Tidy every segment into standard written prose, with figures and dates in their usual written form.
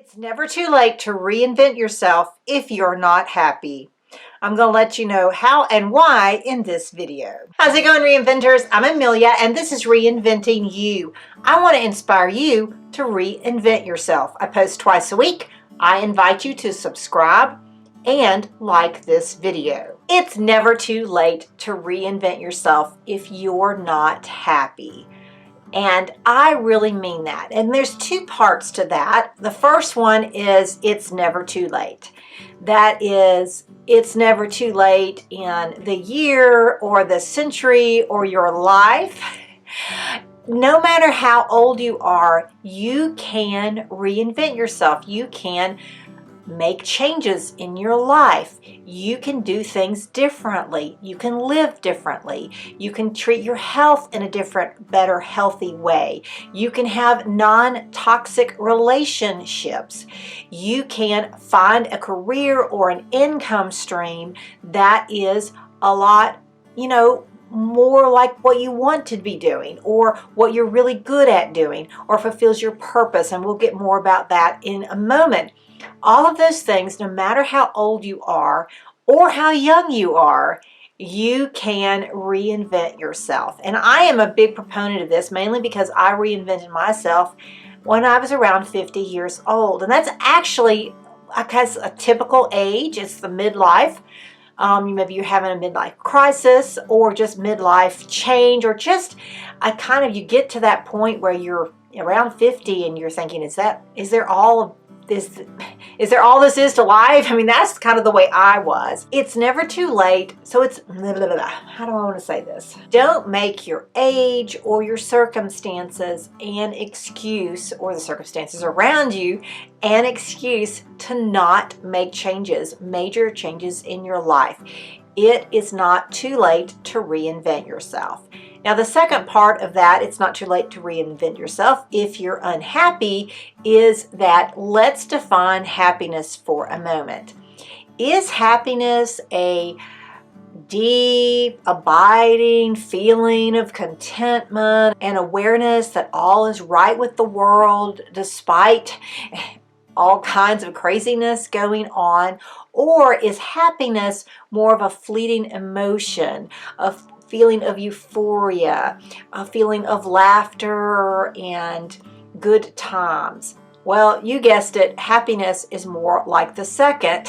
It's never too late to reinvent yourself if you're not happy. I'm going to let you know how and why in this video. How's it going, Reinventors? I'm Amelia, and this is Reinventing You. I want to inspire you to reinvent yourself. I post twice a week. I invite you to subscribe and like this video. It's never too late to reinvent yourself if you're not happy. And I really mean that. And there's two parts to that. The first one is it's never too late. That is, it's never too late in the year or the century or your life. No matter how old you are, you can reinvent yourself. You can make changes in your life. You can do things differently. You can live differently. You can treat your health in a different, better, healthy way. You can have non-toxic relationships. You can find a career or an income stream that is a lot, more like what you want to be doing or what you're really good at doing or fulfills your purpose. And we'll get more about that in a moment. All of those things, no matter how old you are or how young you are, you can reinvent yourself. And I am a big proponent of this, mainly because I reinvented myself when I was around 50 years old. And that's actually, I guess, a typical age. It's the midlife. Maybe you're having a midlife crisis or just midlife change, or just you get to that point where you're around 50 and you're thinking, is there all this is to life? I mean, that's kind of the way I was. It's never too late. So it's, how do I want to say this? Don't make your age or your circumstances an excuse, or the circumstances around you, an excuse to not make changes, major changes in your life. It is not too late to reinvent yourself. Now, the second part of that, it's not too late to reinvent yourself if you're unhappy, is that let's define happiness for a moment. Is happiness a deep, abiding feeling of contentment and awareness that all is right with the world despite all kinds of craziness going on? Or is happiness more of a fleeting emotion, a feeling of euphoria, a feeling of laughter and good times? Well, you guessed it, happiness is more like the second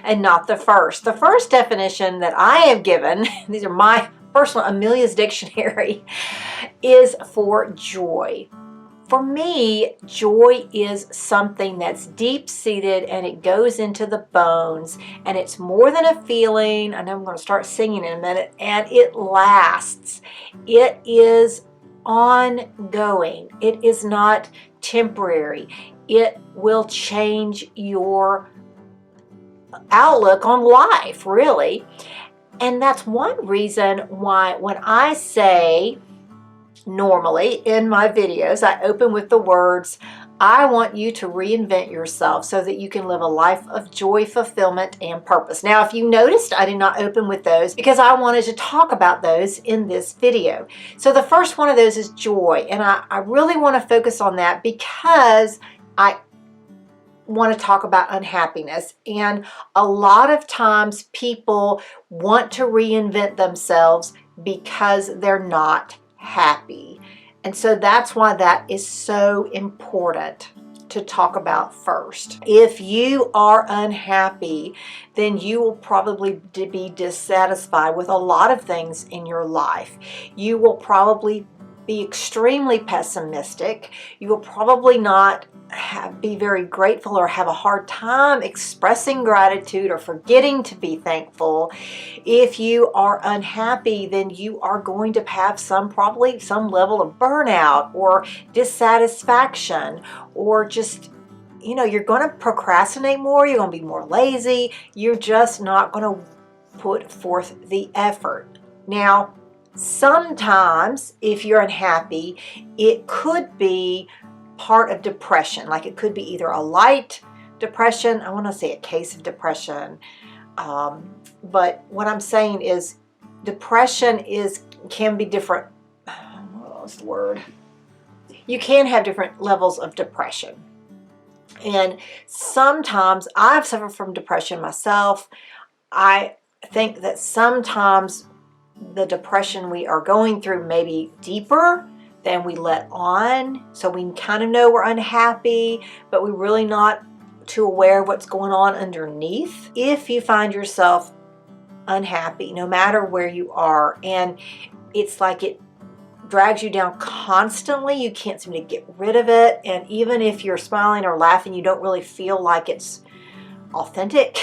and not the first. The first definition that I have given, these are my personal Amelia's dictionary, is for joy. For me, joy is something that's deep-seated and it goes into the bones, and it's more than a feeling. I know I'm going to start singing in a minute, and it lasts. It is ongoing. It is not temporary. It will change your outlook on life, really. And that's one reason why when I say, normally in my videos, I open with the words, I want you to reinvent yourself so that you can live a life of joy, fulfillment, and purpose. Now, if you noticed, I did not open with those because I wanted to talk about those in this video. So the first one of those is joy. And I really want to focus on that because I want to talk about unhappiness. And a lot of times people want to reinvent themselves because they're not happy. And so that's why that is so important to talk about first. If you are unhappy, then you will probably be dissatisfied with a lot of things in your life. You will probably be extremely pessimistic. You will probably not be very grateful or have a hard time expressing gratitude or forgetting to be thankful. If you are unhappy, then you are going to have probably some level of burnout or dissatisfaction, or just, you're going to procrastinate more. You're going to be more lazy. You're just not going to put forth the effort. Now, sometimes if you're unhappy, it could be part of depression. Like it could be either a light depression, I want to say a case of depression, but what I'm saying is depression can be different. What's the word? You can have different levels of depression. And sometimes I've suffered from depression myself. I think that sometimes the depression we are going through may be deeper than we let on. So we kind of know we're unhappy, but we're really not too aware of what's going on underneath. If you find yourself unhappy, no matter where you are, and it's like it drags you down constantly, you can't seem to get rid of it, and even if you're smiling or laughing, you don't really feel like it's authentic.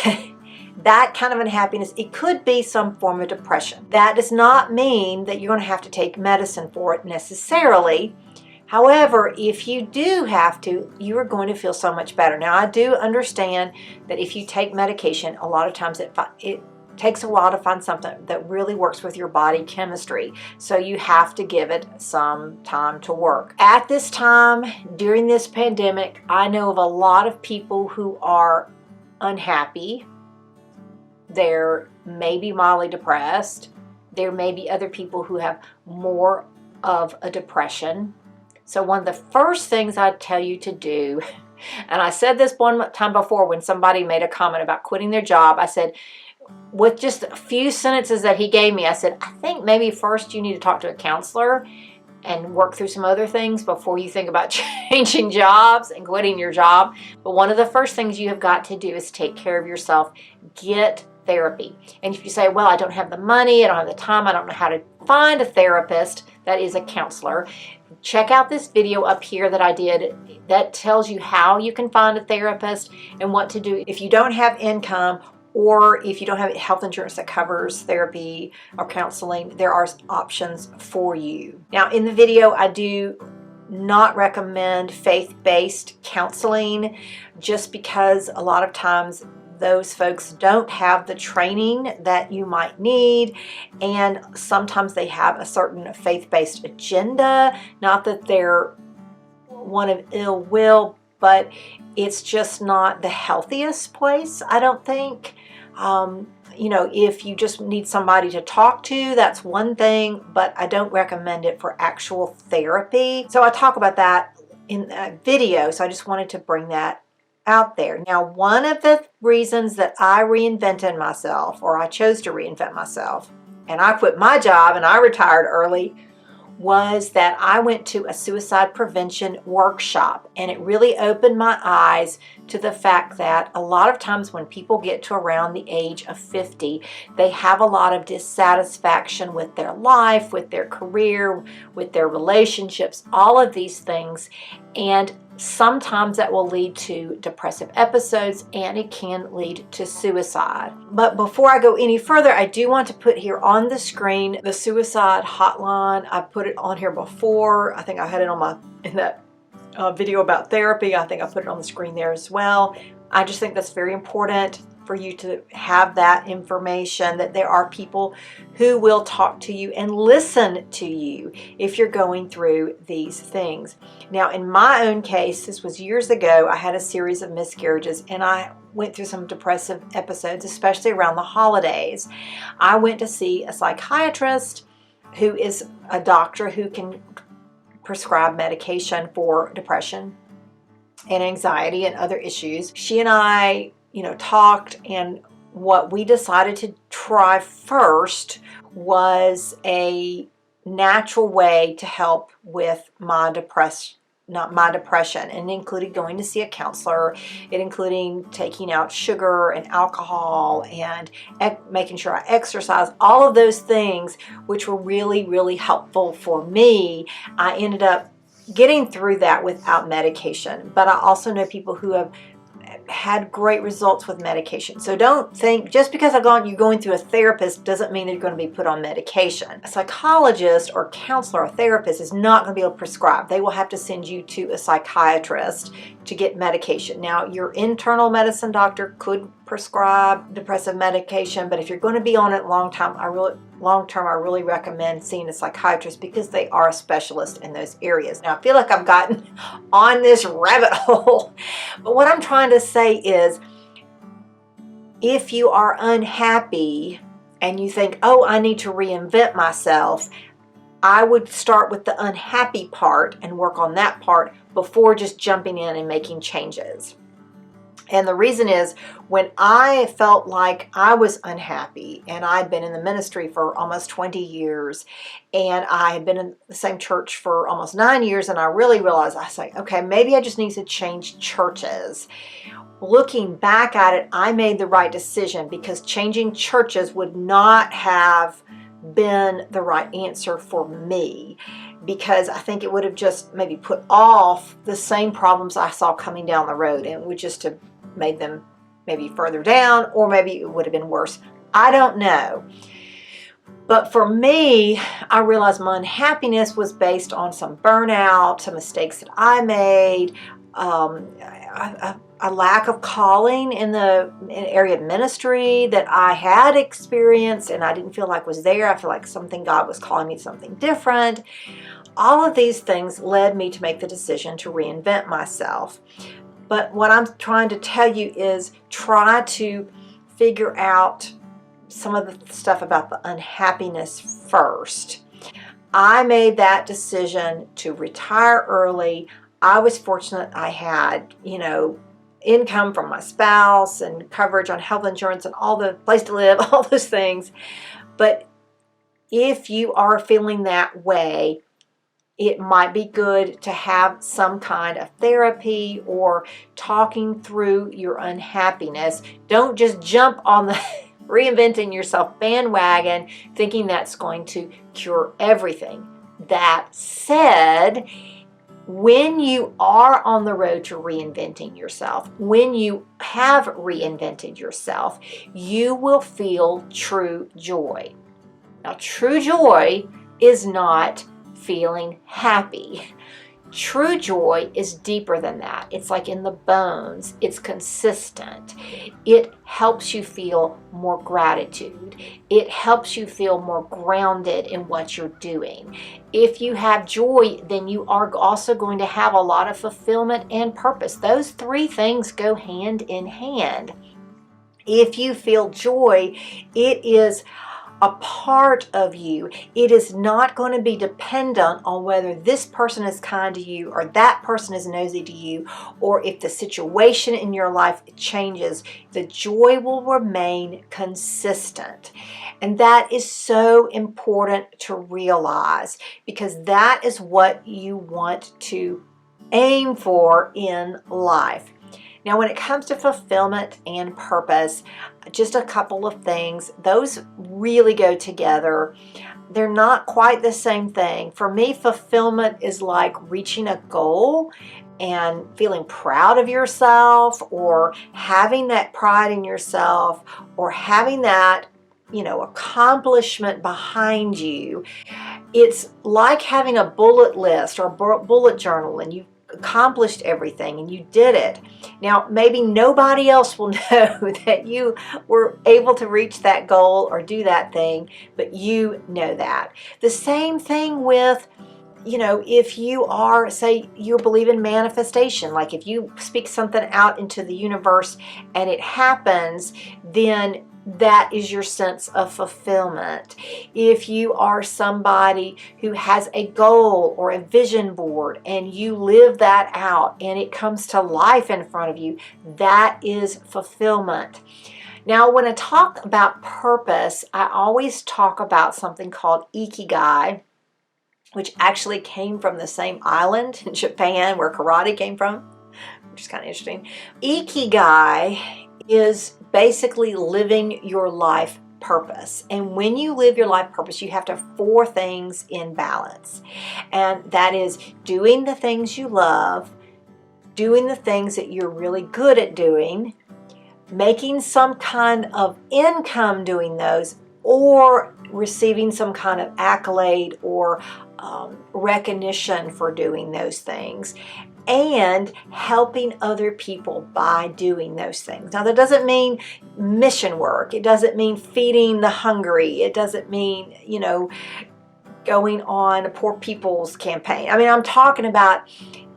That kind of unhappiness, it could be some form of depression. That does not mean that you're going to have to take medicine for it necessarily. However, if you do have to, you are going to feel so much better. Now, I do understand that if you take medication, a lot of times it takes a while to find something that really works with your body chemistry. So you have to give it some time to work. At this time, during this pandemic, I know of a lot of people who are unhappy. They're maybe mildly depressed. There may be other people who have more of a depression. So one of the first things I tell you to do, and I said this one time before when somebody made a comment about quitting their job, I said, with just a few sentences that he gave me, I said, I think maybe first you need to talk to a counselor and work through some other things before you think about changing jobs and quitting your job. But one of the first things you have got to do is take care of yourself. Get therapy. And if you say, well, I don't have the money, I don't have the time, I don't know how to find a therapist that is a counselor, check out this video up here that I did that tells you how you can find a therapist and what to do if you don't have income, or if you don't have health insurance that covers therapy or counseling. There are options for you. Now, in the video, I do not recommend faith-based counseling, just because a lot of times those folks don't have the training that you might need, and sometimes they have a certain faith-based agenda. Not that they're one of ill will, but it's just not the healthiest place, I don't think. If you just need somebody to talk to, that's one thing, but I don't recommend it for actual therapy. So I talk about that in that video, so I just wanted to bring that out there. Now, one of the reasons that I reinvented myself, or I chose to reinvent myself, and I quit my job and I retired early, was that I went to a suicide prevention workshop, and it really opened my eyes to the fact that a lot of times when people get to around the age of 50, they have a lot of dissatisfaction with their life, with their career, with their relationships, all of these things, and sometimes that will lead to depressive episodes, and it can lead to suicide. But before I go any further, I do want to put here on the screen the suicide hotline. I put it on here before. I think I had it on in that video about therapy. I think I put it on the screen there as well. I just think that's very important for you to have that information, that there are people who will talk to you and listen to you if you're going through these things. Now, in my own case, this was years ago, I had a series of miscarriages, and I went through some depressive episodes, especially around the holidays. I went to see a psychiatrist who is a doctor who can prescribe medication for depression and anxiety and other issues. She and I talked, and what we decided to try first was a natural way to help with my depression, and included going to see a counselor. It including taking out sugar and alcohol and making sure I exercise, all of those things, which were really, really helpful for me. I ended up getting through that without medication, but I also know people who have had great results with medication. So don't think just because you're going through a therapist doesn't mean that you're going to be put on medication. A psychologist or counselor or therapist is not going to be able to prescribe. They will have to send you to a psychiatrist to get medication. Now, your internal medicine doctor could prescribe depressive medication, but if you're going to be on it long term, I really recommend seeing a psychiatrist, because they are a specialist in those areas. Now, I feel like I've gotten on this rabbit hole, but what I'm trying to say is, if you are unhappy and you think, oh, I need to reinvent myself, I would start with the unhappy part and work on that part before just jumping in and making changes. And the reason is, when I felt like I was unhappy, and I'd been in the ministry for almost 20 years, and I had been in the same church for almost 9 years, and I really realized, I was like, okay, maybe I just need to change churches. Looking back at it, I made the right decision, because changing churches would not have been the right answer for me, because I think it would have just maybe put off the same problems I saw coming down the road, and would just have made them maybe further down, or maybe it would have been worse. I don't know. But for me, I realized my unhappiness was based on some burnout, some mistakes that I made, a lack of calling in the area of ministry that I had experienced and I didn't feel like was there. I feel like God was calling me to something different. All of these things led me to make the decision to reinvent myself. But what I'm trying to tell you is, try to figure out some of the stuff about the unhappiness first. I made that decision to retire early. I was fortunate I had, income from my spouse and coverage on health insurance and all the place to live, all those things. But if you are feeling that way, it might be good to have some kind of therapy or talking through your unhappiness. Don't just jump on the reinventing yourself bandwagon thinking that's going to cure everything. That said, when you are on the road to reinventing yourself, when you have reinvented yourself, you will feel true joy. Now, true joy is not feeling happy. True joy is deeper than that. It's like in the bones. It's consistent. It helps you feel more gratitude. It helps you feel more grounded in what you're doing. If you have joy, then you are also going to have a lot of fulfillment and purpose. Those three things go hand in hand. If you feel joy, it is a part of you. It is not going to be dependent on whether this person is kind to you or that person is nosy to you, or if the situation in your life changes. The joy will remain consistent. And that is so important to realize, because that is what you want to aim for in life. Now, when it comes to fulfillment and purpose, just a couple of things. Those really go together. They're not quite the same thing. For me, fulfillment is like reaching a goal and feeling proud of yourself, or having that pride in yourself, or having that, accomplishment behind you. It's like having a bullet list or bullet journal, and you accomplished everything and you did it. Now, maybe nobody else will know that you were able to reach that goal or do that thing, but you know that. The same thing with, if you are, say, you believe in manifestation, like if you speak something out into the universe and it happens, then that is your sense of fulfillment. If you are somebody who has a goal or a vision board and you live that out and it comes to life in front of you, that is fulfillment. Now, when I talk about purpose, I always talk about something called ikigai, which actually came from the same island in Japan where karate came from, which is kind of interesting. Ikigai is basically living your life purpose. And when you live your life purpose, you have to have 4 things in balance. And that is doing the things you love, doing the things that you're really good at doing, making some kind of income doing those, or receiving some kind of accolade or recognition for doing those things, and helping other people by doing those things. Now, that doesn't mean mission work. It doesn't mean feeding the hungry. It doesn't mean, going on a poor people's campaign. I mean, I'm talking about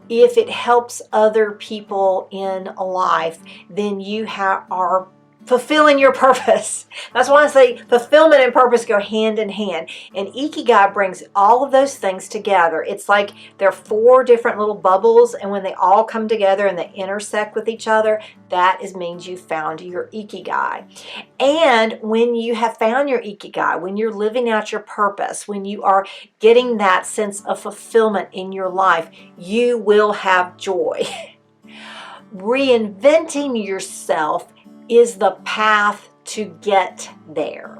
if it helps other people in life, then you are fulfilling your purpose. That's why I say fulfillment and purpose go hand in hand. And Ikigai brings all of those things together. It's like there are 4 different little bubbles, and when they all come together and they intersect with each other, that means you found your Ikigai. And when you have found your Ikigai, when you're living out your purpose, when you are getting that sense of fulfillment in your life, you will have joy. Reinventing yourself is the path to get there.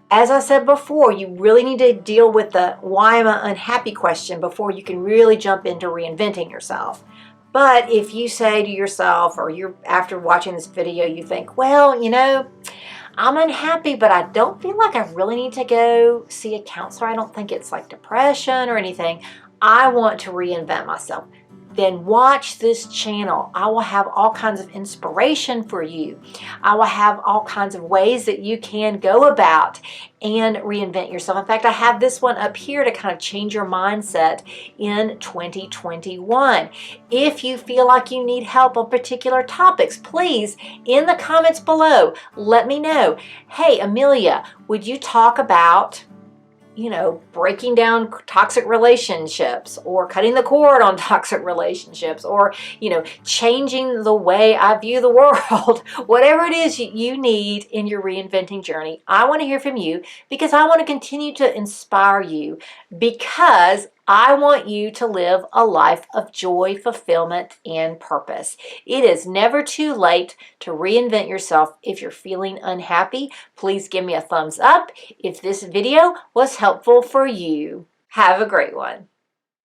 As I said before, you really need to deal with the why am I unhappy question before you can really jump into reinventing yourself. But if you say to yourself, or you're after watching this video, you think, well, you know, I'm unhappy, but I don't feel like I really need to go see a counselor. I don't think it's like depression or anything. I want to reinvent myself. Then watch this channel. I will have all kinds of inspiration for you. I will have all kinds of ways that you can go about and reinvent yourself. In fact, I have this one up here to kind of change your mindset in 2021. If you feel like you need help on particular topics, please, in the comments below, let me know. Hey, Amelia, would you talk about, you know, breaking down toxic relationships, or cutting the cord on toxic relationships, or, you know, changing the way I view the world? Whatever it is you need in your reinventing journey, I want to hear from you, because I want to continue to inspire you, because I want you to live a life of joy, fulfillment, and purpose. It is never too late to reinvent yourself. If you're feeling unhappy, please give me a thumbs up if this video was helpful for you. Have a great one.